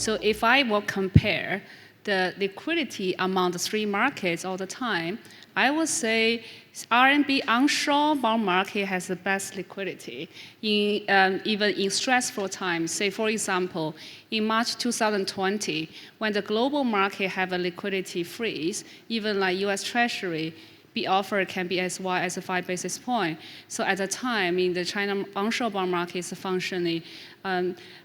So if I will compare the liquidity among the three markets all the time, I would say RMB onshore bond market has the best liquidity, even in stressful times. Say, for example, in March 2020, when the global market have a liquidity freeze, even like US Treasury, B offer can be as wide as 5 basis points. So at the time, in the China onshore bond market is functioning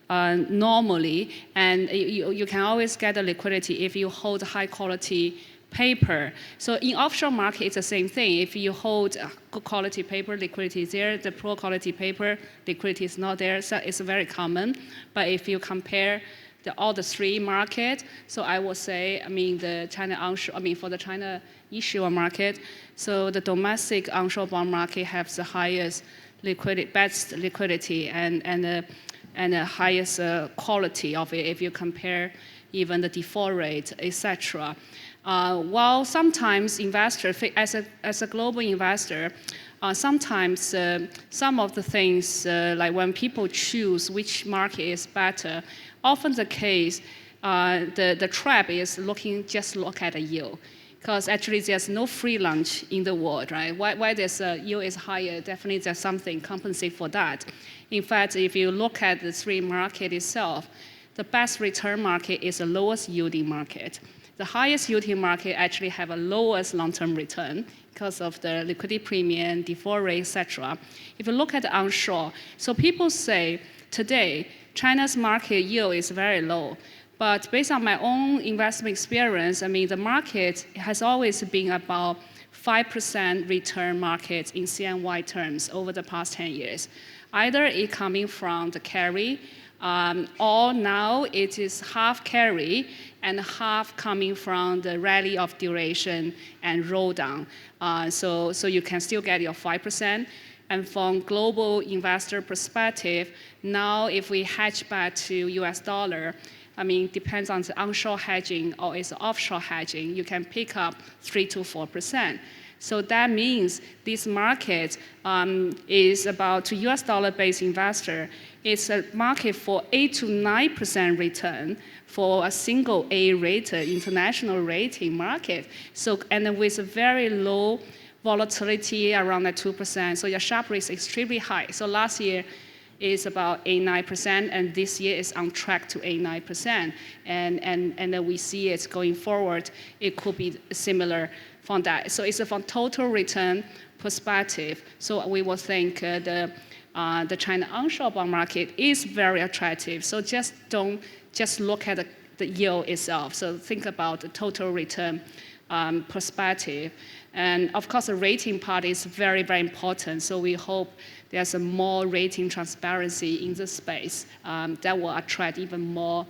normally, and you can always get the liquidity if you hold high quality paper. So in offshore market, it's the same thing. If you hold good quality paper, liquidity is there. The poor quality paper, liquidity is not there. So it's very common. But if you compare all the three markets, so I would say, the China onshore, for the China issuer market, so the domestic onshore bond market has the highest liquidity, best liquidity, and the highest quality of it if you compare even the default rate, etc. While sometimes investors, as a global investor, sometimes some of the things, like when people choose which market is better, often the case, the trap is just look at the yield. Because actually there's no free lunch in the world, right? Why this yield is higher, definitely there's something compensate for that. In fact, if you look at the three market itself, the best return market is the lowest yielding market. The highest yielding market actually have a lowest long-term return because of the liquidity premium, default rate, etc. If you look at the onshore, so people say today, China's market yield is very low. But based on my own investment experience, the market has always been about 5% return market in CNY terms over the past 10 years. Either it coming from the carry, or now it is half carry and half coming from the rally of duration and roll down. So you can still get your 5%. And from global investor perspective, now if we hedge back to US dollar, depends on the onshore hedging or it's offshore hedging, you can pick up 3 to 4%. So that means this market is about, to US dollar-based investor, it's a market for 8 to 9% return for a single A-rated international rating market. So, and with a very low volatility around that 2%. So your Sharpe rate is extremely high. So last year is about 8-9%, and this year is on track to 8-9%. And then we see it going forward, it could be similar from that. So it's from total return perspective. So we will think the China onshore bond market is very attractive. So don't just look at the yield itself. So think about the total return perspective. And of course, the rating part is very, very important. So we hope there's a more rating transparency in this space that will attract even more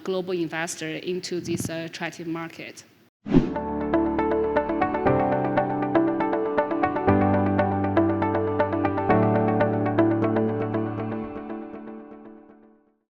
global investors into this attractive market.